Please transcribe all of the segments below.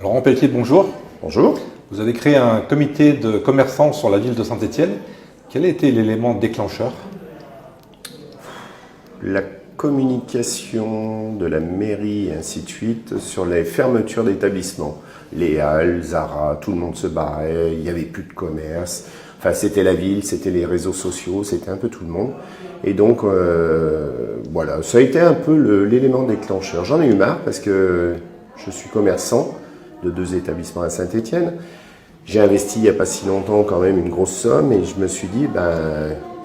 Laurent Pelletier, bonjour. Bonjour. Vous avez créé un comité de commerçants sur la ville de Saint-Étienne. Quel a été l'élément déclencheur? La communication de la mairie et ainsi de suite sur les fermetures d'établissements. Les Halles, Zara, tout le monde se barrait, il n'y avait plus de commerce. Enfin, c'était la ville, c'était les réseaux sociaux, c'était un peu tout le monde. Et donc, voilà, ça a été un peu l'élément déclencheur. J'en ai eu marre parce que je suis commerçant de 2 établissements à Saint-Étienne. J'ai investi il n'y a pas si longtemps quand même une grosse somme et je me suis dit,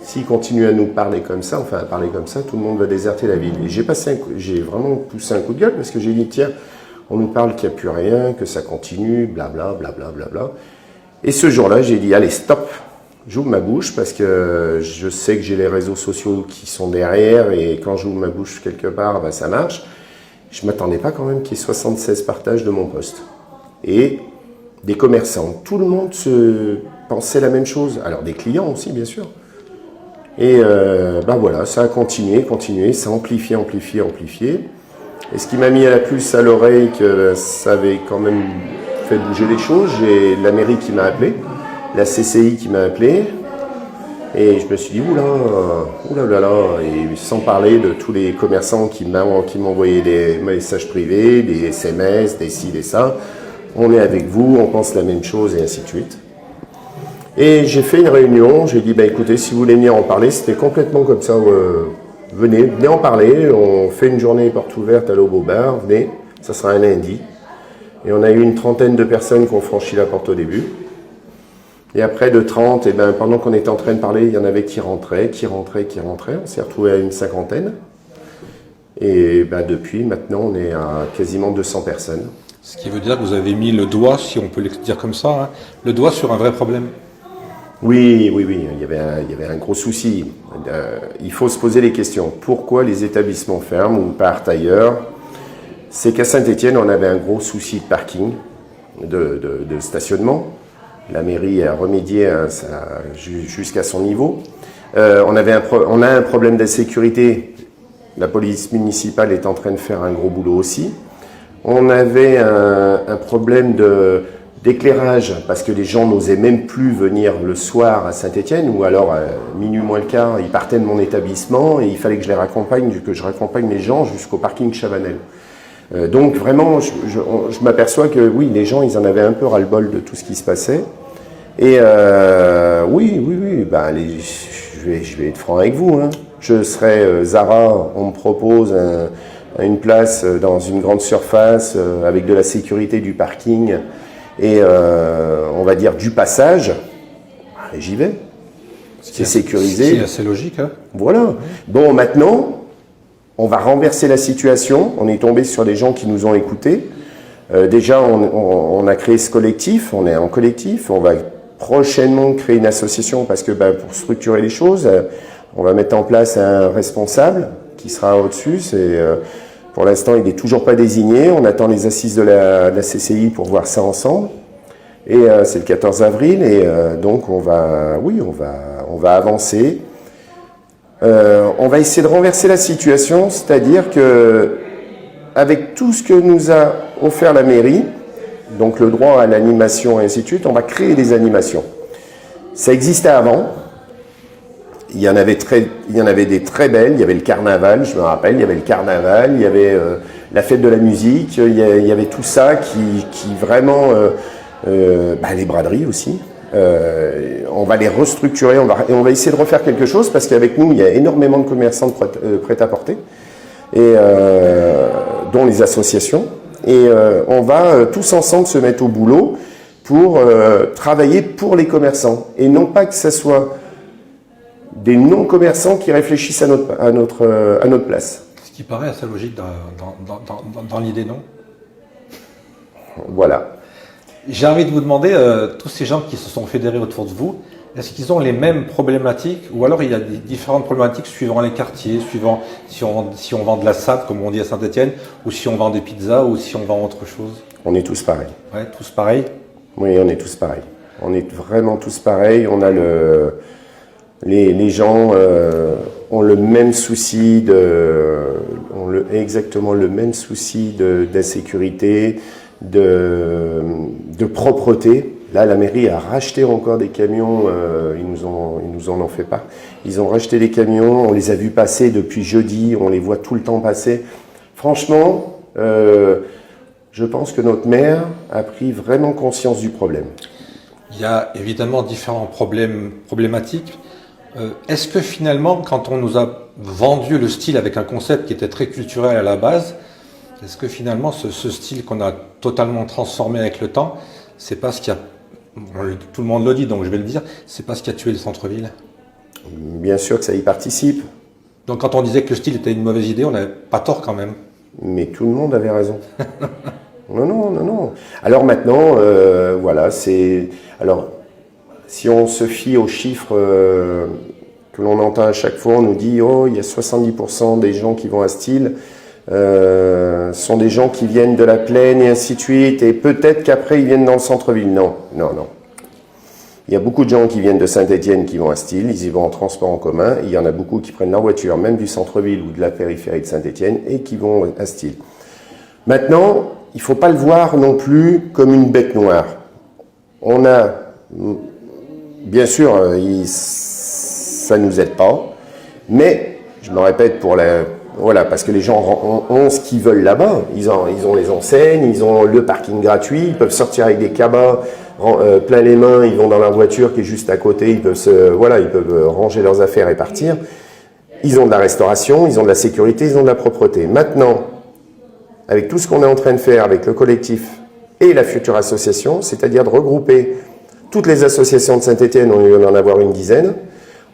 s'ils continuent à nous parler comme ça, enfin à parler comme ça, tout le monde va déserter la ville. Et j'ai vraiment poussé un coup de gueule parce que j'ai dit, tiens, on nous parle qu'il n'y a plus rien, que ça continue, blabla, blabla, blabla. Et ce jour-là, j'ai dit, allez, stop, j'ouvre ma bouche parce que je sais que j'ai les réseaux sociaux qui sont derrière et quand j'ouvre ma bouche quelque part, ça marche. Je ne m'attendais pas quand même qu'il y ait 76 partages de mon post. Et des commerçants, tout le monde se pensait la même chose. Alors des clients aussi, bien sûr. Et voilà, ça a continué, ça a amplifié. Et ce qui m'a mis à la puce à l'oreille que ça avait quand même fait bouger les choses, j'ai la mairie qui m'a appelé, la CCI qui m'a appelé, et je me suis dit, oulala, et sans parler de tous les commerçants qui m'envoyaient des messages privés, des SMS, des ci, des ça, on est avec vous, on pense la même chose, et ainsi de suite. Et j'ai fait une réunion, j'ai dit, écoutez, si vous voulez venir en parler, c'était complètement comme ça, venez en parler, on fait une journée porte ouverte à l'Aube au bar, venez, ça sera un lundi. Et on a eu une trentaine de personnes qui ont franchi la porte au début. Et après de 30, pendant qu'on était en train de parler, il y en avait qui rentraient. On s'est retrouvé à une 50aine. Et depuis, maintenant, on est à quasiment 200 personnes. Ce qui veut dire que vous avez mis le doigt, si on peut le dire comme ça, le doigt sur un vrai problème. Oui, il y avait un gros souci. Il faut se poser les questions. Pourquoi les établissements ferment ou partent ailleurs? C'est qu'à Saint-Étienne, on avait un gros souci de parking, de stationnement. La mairie a remédié jusqu'à son niveau. On a un problème d'insécurité. La police municipale est en train de faire un gros boulot aussi. On avait un problème d'éclairage parce que les gens n'osaient même plus venir le soir à Saint-Étienne ou alors à minuit moins le quart, ils partaient de mon établissement et il fallait que je raccompagne les gens jusqu'au parking Chavanel. Donc vraiment, je m'aperçois que oui, les gens, ils en avaient un peu ras-le-bol de tout ce qui se passait. Et oui, je vais être franc avec vous. Je serai Zara, on me propose une place dans une grande surface avec de la sécurité, du parking et on va dire du passage. J'y vais. C'est sécurisé. C'est assez logique. Voilà. Bon, maintenant, on va renverser la situation. On est tombé sur des gens qui nous ont écoutés. Déjà, on a créé ce collectif. On est en collectif. On va prochainement créer une association parce que pour structurer les choses, on va mettre en place un responsable qui sera au-dessus. Pour l'instant, il n'est toujours pas désigné. On attend les assises de la CCI pour voir ça ensemble. Et c'est le 14 avril. Et donc, on va avancer. On va essayer de renverser la situation, c'est-à-dire que avec tout ce que nous a offert la mairie, donc le droit à l'animation et ainsi de suite, on va créer des animations. Ça existait avant. Il y en avait des très belles. Il y avait le carnaval, je me rappelle. Il y avait le carnaval, il y avait la fête de la musique. Il y avait tout ça qui vraiment, les braderies aussi. On va les restructurer, et on va essayer de refaire quelque chose parce qu'avec nous, il y a énormément de commerçants de prêt-à-porter, dont les associations. Et on va tous ensemble se mettre au boulot pour travailler pour les commerçants. Et non pas que ce soit des non-commerçants qui réfléchissent à notre place. Ce qui paraît assez logique dans l'idée, non? Voilà. J'ai envie de vous demander, tous ces gens qui se sont fédérés autour de vous, est-ce qu'ils ont les mêmes problématiques ou alors il y a des différentes problématiques suivant les quartiers, suivant si on vend de la sable, comme on dit à Saint-Étienne, ou si on vend des pizzas, ou si on vend autre chose? On est tous pareils. Ouais, tous pareils? Oui, on est tous pareils. On est vraiment tous pareils. On a les gens ont le même souci exactement le même souci d'insécurité, de propreté. Là, la mairie a racheté encore des camions, ils nous en ont fait part. Ils ont racheté des camions, on les a vus passer depuis jeudi, on les voit tout le temps passer. Franchement, je pense que notre maire a pris vraiment conscience du problème. Il y a évidemment différents problématiques. Est-ce que finalement, quand on nous a vendu le style avec un concept qui était très culturel à la base, est-ce que finalement ce style qu'on a totalement transformé avec le temps, c'est pas ce qui a, tout le monde le dit donc je vais le dire, c'est pas ce qui a tué le centre-ville? Bien sûr que ça y participe. Donc quand on disait que le style était une mauvaise idée, on n'avait pas tort quand même. Mais tout le monde avait raison. Non. Alors maintenant, voilà, c'est... Alors, si on se fie aux chiffres que l'on entend à chaque fois, on nous dit « Oh, il y a 70% des gens qui vont à Style, sont des gens qui viennent de la plaine et ainsi de suite, et peut-être qu'après ils viennent dans le centre-ville. » Non. Il y a beaucoup de gens qui viennent de Saint-Étienne qui vont à Style, ils y vont en transport en commun. Il y en a beaucoup qui prennent leur voiture, même du centre-ville ou de la périphérie de Saint-Étienne, et qui vont à Style. Maintenant, il ne faut pas le voir non plus comme une bête noire. On a, bien sûr, ça ne nous aide pas, mais, je me répète, voilà, parce que les gens ont ce qu'ils veulent là-bas. Ils ont les enseignes, ils ont le parking gratuit, ils peuvent sortir avec des cabas plein les mains, ils vont dans leur voiture qui est juste à côté, ils peuvent ranger leurs affaires et partir. Ils ont de la restauration, ils ont de la sécurité, ils ont de la propreté. Maintenant, avec tout ce qu'on est en train de faire avec le collectif et la future association, c'est-à-dire de regrouper toutes les associations de Saint-Étienne, on va en avoir une dizaine,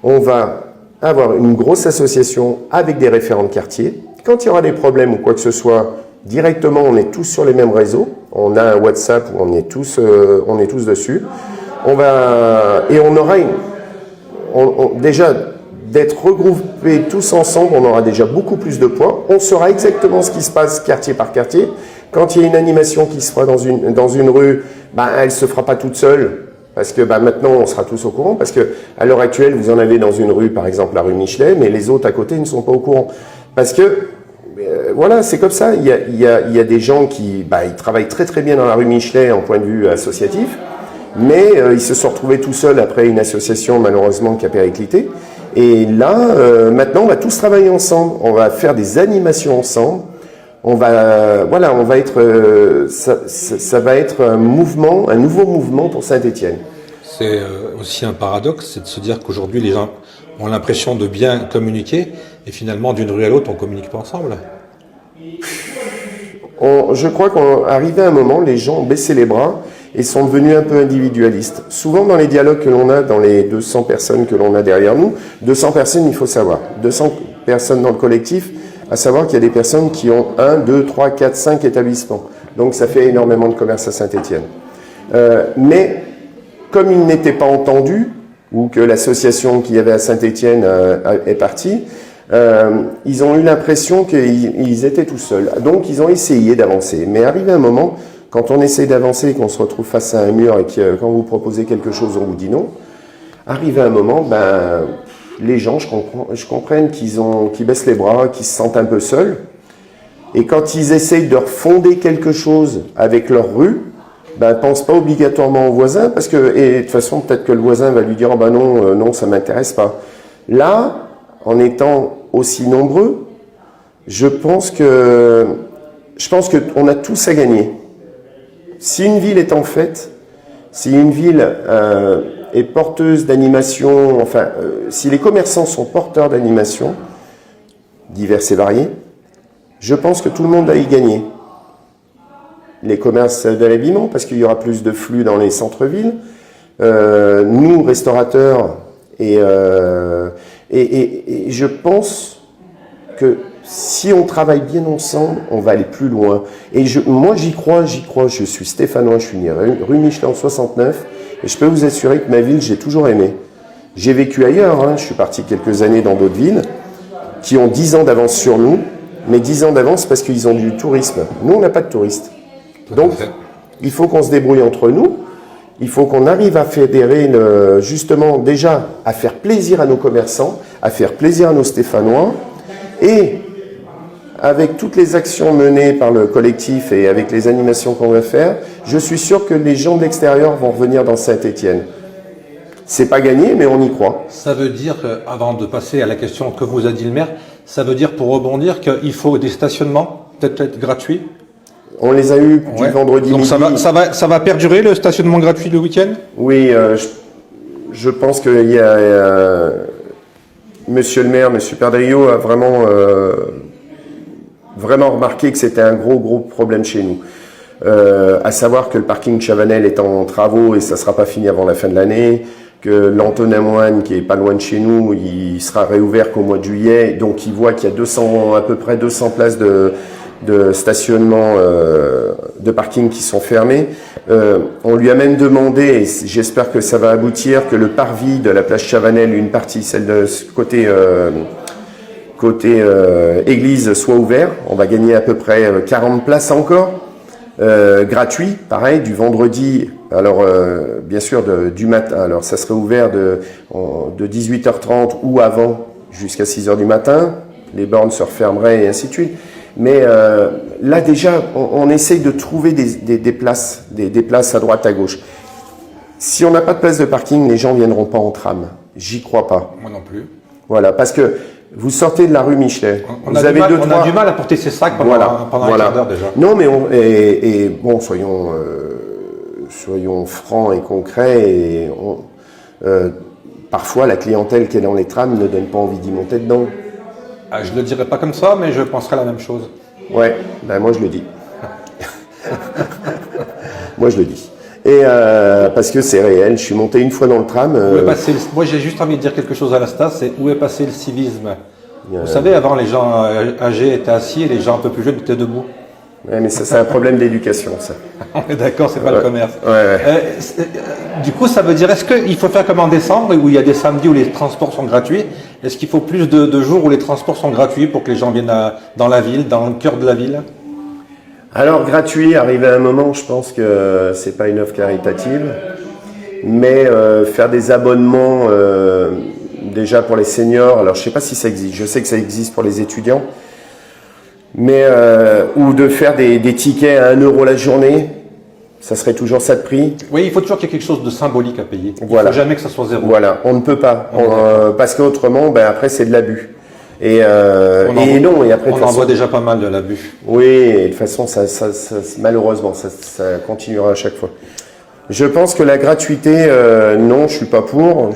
on va avoir une grosse association avec des référents de quartier. Quand il y aura des problèmes ou quoi que ce soit, directement, on est tous sur les mêmes réseaux. On a un WhatsApp où on est tous dessus. On aura déjà d'être regroupés tous ensemble, on aura déjà beaucoup plus de points. On saura exactement ce qui se passe quartier par quartier. Quand il y a une animation qui se fera dans une rue, elle ne se fera pas toute seule. Parce que maintenant, on sera tous au courant. Parce que à l'heure actuelle, vous en avez dans une rue, par exemple la rue Michelet, mais les autres à côté ne sont pas au courant. Parce que, voilà, c'est comme ça. Il y a des gens qui ils travaillent très très bien dans la rue Michelet en point de vue associatif, mais ils se sont retrouvés tout seuls après une association malheureusement qui a périclité. Et là, maintenant, on va tous travailler ensemble. On va faire des animations ensemble. Ça va être un nouveau mouvement pour Saint-Étienne. C'est aussi un paradoxe, c'est de se dire qu'aujourd'hui les gens ont l'impression de bien communiquer et finalement d'une rue à l'autre on ne communique pas ensemble. Je crois qu'arrivé à un moment, les gens ont baissé les bras et sont devenus un peu individualistes. Souvent dans les dialogues que l'on a, dans les 200 personnes que l'on a derrière nous, 200 personnes, il faut savoir, 200 personnes dans le collectif, à savoir qu'il y a des personnes qui ont 1, 2, 3, 4, 5 établissements. Donc ça fait énormément de commerce à Saint-Étienne. Mais comme ils n'étaient pas entendus, ou que l'association qu'il y avait à Saint-Étienne est partie, ils ont eu l'impression qu'ils étaient tout seuls. Donc ils ont essayé d'avancer. Mais arrivé un moment, quand on essaie d'avancer et qu'on se retrouve face à un mur et que quand vous proposez quelque chose, on vous dit non, arrivé un moment, les gens, je comprends qu'ils baissent les bras, qu'ils se sentent un peu seuls. Et quand ils essayent de refonder quelque chose avec leur rue, ne pensent pas obligatoirement au voisin, parce que, et de toute façon, peut-être que le voisin va lui dire « non, ça ne m'intéresse pas ». Là, en étant aussi nombreux, je pense qu'on a tous à gagner. Si une ville est en fête, si une ville est porteuse d'animation, si les commerçants sont porteurs d'animation, diverses et variées, je pense que tout le monde a y gagné. Les commerces de l'habillement, parce qu'il y aura plus de flux dans les centres-villes, nous, restaurateurs, et je pense que si on travaille bien ensemble, on va aller plus loin. Et moi, j'y crois, je suis stéphanois, je suis né rue Michelet en 69, et je peux vous assurer que ma ville, j'ai toujours aimé. J'ai vécu ailleurs, je suis parti quelques années dans d'autres villes, qui ont 10 ans d'avance sur nous, mais 10 ans d'avance parce qu'ils ont du tourisme. Nous, on n'a pas de touristes. Donc, il faut qu'on se débrouille entre nous, il faut qu'on arrive à fédérer, justement, déjà, à faire plaisir à nos commerçants, à faire plaisir à nos Stéphanois, et avec toutes les actions menées par le collectif et avec les animations qu'on va faire, je suis sûr que les gens de l'extérieur vont revenir dans Saint-Étienne. C'est pas gagné, mais on y croit. Ça veut dire, avant de passer à la question que vous a dit le maire, ça veut dire pour rebondir qu'il faut des stationnements, peut-être gratuits. On les a eus du Ouais. vendredi Donc midi. ça va perdurer le stationnement gratuit le week-end? Oui, je pense qu'il y a Monsieur le maire, Monsieur Perdriau a vraiment remarqué que c'était un gros problème chez nous. À savoir que le parking Chavanel est en travaux et ça sera pas fini avant la fin de l'année, que l'Antonin Moine, qui est pas loin de chez nous, il sera réouvert qu'au mois de juillet, donc il voit qu'il y a à peu près 200 places de stationnement, de parking qui sont fermées. On lui a même demandé, et j'espère que ça va aboutir, que le parvis de la place Chavanel, une partie, celle de ce côté église, soit ouvert. On va gagner à peu près 40 places encore, gratuit, pareil, du vendredi. Alors, bien sûr, du matin. Alors, ça serait ouvert de 18h30 ou avant jusqu'à 6h du matin. Les bornes se refermeraient et ainsi de suite. Mais là, déjà, on essaye de trouver des places, des places à droite, à gauche. Si on n'a pas de place de parking, les gens ne viendront pas en tram. J'y crois pas. Moi non plus. Voilà, parce que vous sortez de la rue Michelet. On a du mal à porter ses sacs pendant un quart d'heure déjà. Non, mais bon, soyons francs et concrets. Et parfois, la clientèle qui est dans les trams ne donne pas envie d'y monter dedans. Ah, je ne le dirais pas comme ça, mais je penserais la même chose. Ouais, ben moi je le dis. Moi je le dis. Et parce que c'est réel, je suis monté une fois dans le tram. Moi j'ai juste envie de dire quelque chose à la Stas, c'est où est passé le civisme? Vous savez, avant les gens âgés étaient assis et les gens un peu plus jeunes étaient debout. Ouais, mais ça c'est un problème d'éducation, ça. On est d'accord, c'est pas le commerce. Ouais. Du coup, ça veut dire, est-ce qu'il faut faire comme en décembre, où il y a des samedis où les transports sont gratuits? Est-ce qu'il faut plus de jours où les transports sont gratuits pour que les gens viennent dans la ville, dans le cœur de la ville? Alors, gratuit, arrivé à un moment, je pense que c'est pas une offre caritative, mais faire des abonnements déjà pour les seniors, alors je sais pas si ça existe, je sais que ça existe pour les étudiants, mais ou de faire des tickets à 1 € la journée, ça serait toujours ça de prix. Oui, il faut toujours qu'il y ait quelque chose de symbolique à payer. Il Voilà. ne faut jamais que ça soit zéro. Voilà, on ne peut pas, parce qu'autrement, ben après c'est de l'abus. Et après on en voit déjà pas mal de l'abus. Oui, et de toute façon, malheureusement, ça continuera à chaque fois. Je pense que la gratuité, non, je suis pas pour.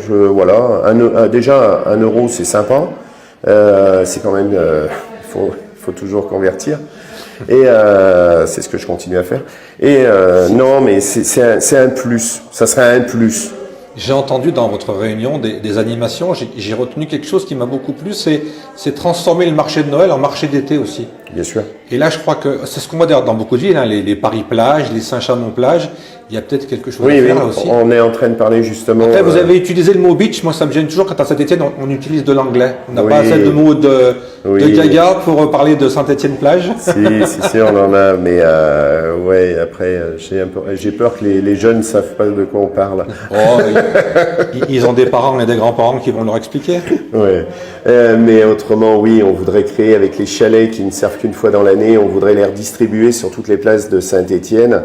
Déjà 1 € c'est sympa. C'est quand même, faut toujours convertir. Et c'est ce que je continue à faire. Et non, mais c'est un plus. Ça serait un plus. J'ai entendu dans votre réunion des animations, j'ai retenu quelque chose qui m'a beaucoup plu, c'est transformer le marché de Noël en marché d'été aussi. Bien sûr. Et là, je crois que c'est ce qu'on voit d'ailleurs dans beaucoup de villes, hein, les Paris-Plage, les Saint-Chamond-Plage, il y a peut-être quelque chose à faire là aussi. On est en train de parler justement... Après, vous avez utilisé le mot beach, moi ça me gêne toujours quand à Saint-Étienne on utilise de l'anglais. On n'a pas assez de mots de gaga pour parler de Saint-Étienne-Plage. Si, on en a, mais ouais, après, j'ai peur que les jeunes ne savent pas de quoi on parle. Oh, ils ont des parents et des grands-parents qui vont leur expliquer. Ouais. Mais autrement, oui, on voudrait créer avec les chalets qui ne servent qu'une fois dans l'année, on voudrait les redistribuer sur toutes les places de Saint-Étienne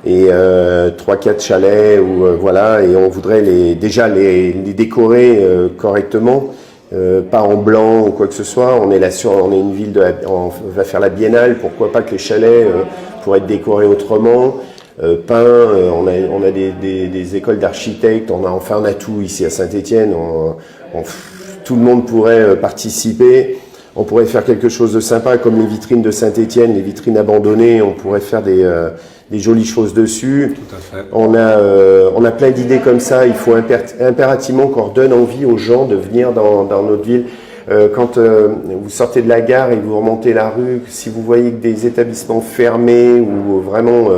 et 3-4 chalets et on voudrait les décorer correctement, pas en blanc ou quoi que ce soit. On est une ville on va faire la biennale, pourquoi pas que les chalets pourraient être décorés autrement. Peints, on a des écoles d'architectes, on a tout ici à Saint-Étienne. Tout le monde pourrait participer. On pourrait faire quelque chose de sympa comme les vitrines de Saint-Étienne, les vitrines abandonnées. On pourrait faire des jolies choses dessus. Tout à fait. On a plein d'idées comme ça. Il faut impérativement qu'on redonne envie aux gens de venir dans notre ville. Quand vous sortez de la gare et vous remontez la rue, si vous voyez que des établissements fermés ou vraiment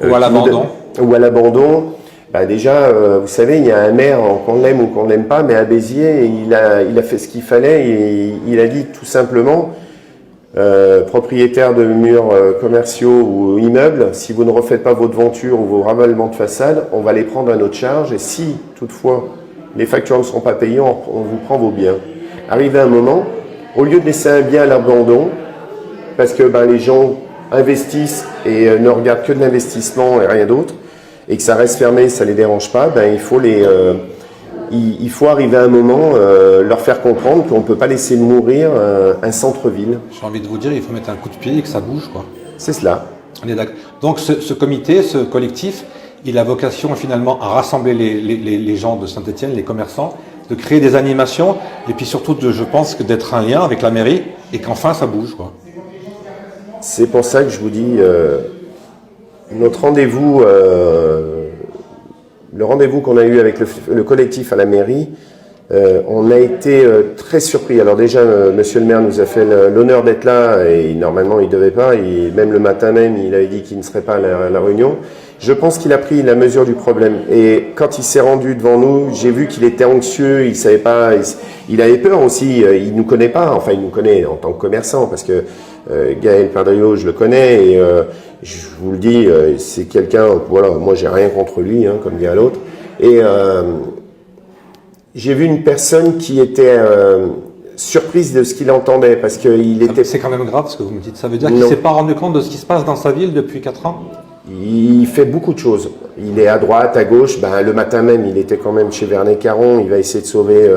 ou à l'abandon. Bah déjà, vous savez, il y a un maire, qu'on l'aime ou qu'on l'aime pas, mais à Béziers, il a fait ce qu'il fallait et il a dit tout simplement, propriétaires de murs commerciaux ou immeubles, si vous ne refaites pas vos devantures ou vos ravalements de façade, on va les prendre à notre charge et si, toutefois, les factures ne seront pas payées, on vous prend vos biens. Arrivé un moment, au lieu de laisser un bien à l'abandon, parce que les gens investissent et ne regardent que de l'investissement et rien d'autre, et que ça reste fermé, ça les dérange pas, il faut arriver à un moment, leur faire comprendre qu'on ne peut pas laisser mourir un centre-ville. J'ai envie de vous dire, il faut mettre un coup de pied et que ça bouge, quoi. C'est cela. On est d'accord. Donc ce comité, ce collectif, il a vocation finalement à rassembler les gens de Saint-Étienne, les commerçants, de créer des animations, et puis surtout, je pense, que d'être un lien avec la mairie, et qu'enfin ça bouge, quoi. C'est pour ça que je vous dis, notre rendez-vous, le rendez-vous qu'on a eu avec le collectif à la mairie, on a été très surpris. Alors déjà, monsieur le maire nous a fait l'honneur d'être là, et normalement il ne devait pas, et même le matin même, il avait dit qu'il ne serait pas à la réunion. Je pense qu'il a pris la mesure du problème. Et quand il s'est rendu devant nous, j'ai vu qu'il était anxieux, il savait pas, il avait peur aussi, il nous connaît pas, enfin il nous connaît en tant que commerçant, parce que Gaël Perdriau, je le connais, et je vous le dis, c'est quelqu'un, voilà, moi j'ai rien contre lui, comme dit à l'autre. Et j'ai vu une personne qui était surprise de ce qu'il entendait, parce qu'il était... C'est quand même grave ce que vous me dites. Ça veut dire qu'il ne s'est pas rendu compte de ce qui se passe dans sa ville depuis 4 ans? Il fait beaucoup de choses. Il est à droite, à gauche. Le matin même, il était quand même chez Vernet Caron. Il va essayer de sauver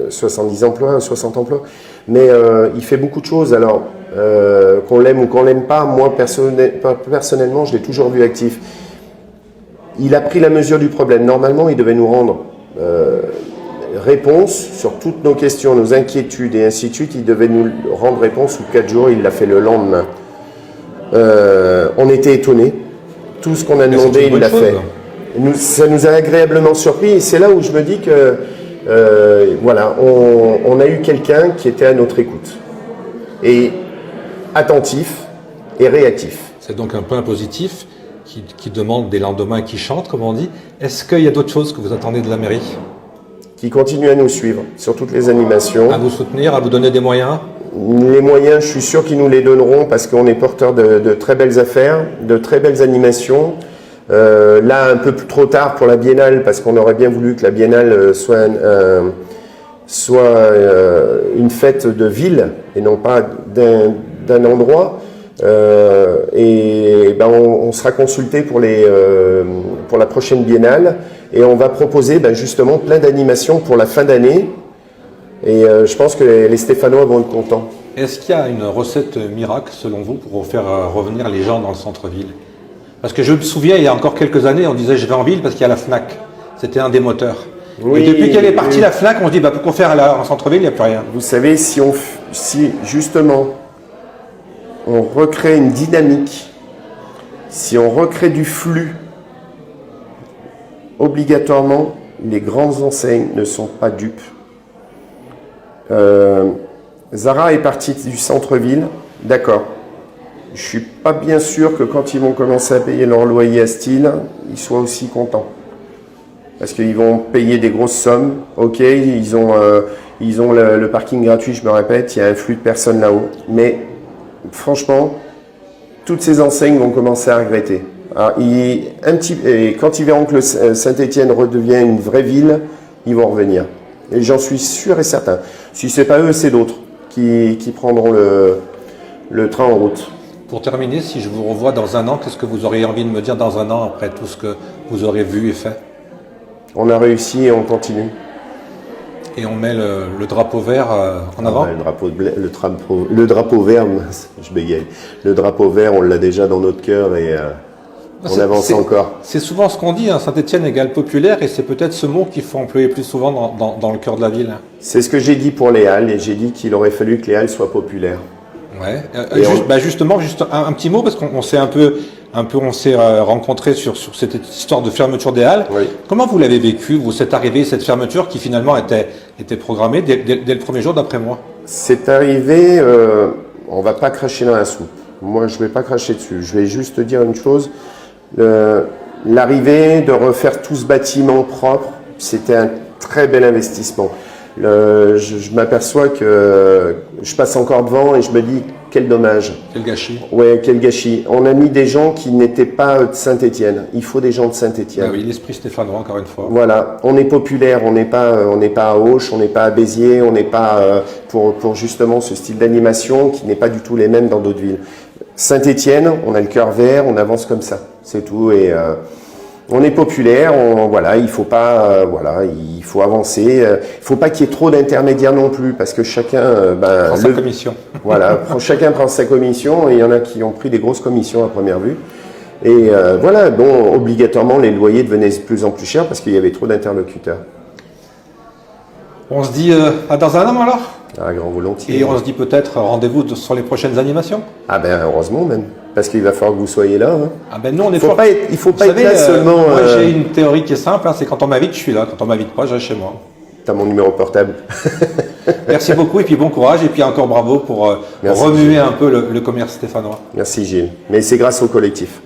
70 emplois, 60 emplois. Mais il fait beaucoup de choses. Alors, qu'on l'aime ou qu'on l'aime pas, moi, personnellement, je l'ai toujours vu actif. Il a pris la mesure du problème. Normalement, il devait nous rendre réponse sur toutes nos questions, nos inquiétudes et ainsi de suite. Il devait nous rendre réponse sous 4 jours. Il l'a fait le lendemain. On était étonnés. Tout ce qu'on a demandé, il l'a fait. Ça nous a agréablement surpris, et c'est là où je me dis que voilà, on a eu quelqu'un qui était à notre écoute, et attentif et réactif. C'est donc un point positif qui demande des lendemains qui chantent, comme on dit. Est-ce qu'il y a d'autres choses que vous attendez de la mairie? Qui continue à nous suivre sur toutes les animations. À vous soutenir, à vous donner des moyens? Les moyens, je suis sûr qu'ils nous les donneront, parce qu'on est porteur de très belles affaires, de très belles animations. Là, un peu trop tard pour la Biennale, parce qu'on aurait bien voulu que la Biennale soit une fête de ville et non pas d'un endroit. On sera consulté pour la prochaine Biennale, et on va proposer justement plein d'animations pour la fin d'année. Et je pense que les Stéphanois vont être contents. Est-ce qu'il y a une recette miracle, selon vous, pour faire revenir les gens dans le centre-ville? Parce que je me souviens, il y a encore quelques années, on disait je vais en ville parce qu'il y a la FNAC. C'était un des moteurs. Oui, et depuis qu'elle est partie, la FNAC, on se dit pourquoi faire en centre-ville, il n'y a plus rien. Vous savez, si justement on recrée une dynamique, si on recrée du flux, obligatoirement, les grandes enseignes ne sont pas dupes. Zara est partie du centre-ville, d'accord. Je suis pas bien sûr que quand ils vont commencer à payer leur loyer à Style, ils soient aussi contents. Parce qu'ils vont payer des grosses sommes, ok, ils ont le parking gratuit, je me répète, il y a un flux de personnes là-haut. Mais franchement, toutes ces enseignes vont commencer à regretter. Alors, et quand ils verront que Saint-Étienne redevient une vraie ville, ils vont revenir. Et j'en suis sûr et certain. Si ce n'est pas eux, c'est d'autres qui prendront le train en route. Pour terminer, si je vous revois dans un an, qu'est-ce que vous auriez envie de me dire dans un an, après tout ce que vous aurez vu et fait? On a réussi et on continue. Et on met le drapeau vert en avant? Le drapeau vert, je bégaye. Le drapeau vert, on l'a déjà dans notre cœur, et on avance encore. C'est souvent ce qu'on dit, Saint-Étienne égale populaire, et c'est peut-être ce mot qu'il faut employer plus souvent dans le cœur de la ville. C'est ce que j'ai dit pour les Halles, et j'ai dit qu'il aurait fallu que les Halles soient populaires. Ouais. Justement, un petit mot, parce qu'on s'est on s'est rencontrés sur cette histoire de fermeture des Halles. Oui. Comment vous l'avez vécu, vous, cette arrivée, cette fermeture qui finalement était programmée dès le premier jour, d'après moi? C'est arrivé, on va pas cracher dans la soupe. Moi, je vais pas cracher dessus. Je vais juste dire une chose. L'arrivée de refaire tout ce bâtiment propre, c'était un très bel investissement. Je m'aperçois que je passe encore devant et je me dis quel dommage. Quel gâchis. Ouais, quel gâchis. On a mis des gens qui n'étaient pas de Saint-Étienne. Il faut des gens de Saint-Étienne. Ah oui, l'esprit stéphanois, encore une fois. Voilà, on est populaire, on n'est pas à Auch, on n'est pas à Béziers, on n'est pas pour justement ce style d'animation qui n'est pas du tout les mêmes dans d'autres villes. Saint-Étienne, on a le cœur vert, on avance comme ça, c'est tout. Et on est populaire, voilà, il faut pas, il faut avancer. Il faut pas qu'il y ait trop d'intermédiaires non plus, parce que chacun, Prends sa commission. Voilà, chacun prend sa commission, et il y en a qui ont pris des grosses commissions à première vue. Et voilà, bon, obligatoirement, les loyers devenaient de plus en plus chers parce qu'il y avait trop d'interlocuteurs. On se dit à dans un an alors. Ah, grand volontiers. Et on se dit peut-être rendez-vous sur les prochaines animations. Ah ben heureusement même, parce qu'il va falloir que vous soyez là. Hein. Ah ben nous on est faut fort. pas être, il faut pas Vous être savez, là seulement. Moi j'ai une théorie qui est simple, hein, c'est quand on m'invite, je suis là. Quand on m'invite pas, je reste chez moi. T'as mon numéro portable. Merci beaucoup et puis bon courage et puis encore bravo pour remuer un peu le commerce stéphanois. Merci Gilles. Mais c'est grâce au collectif.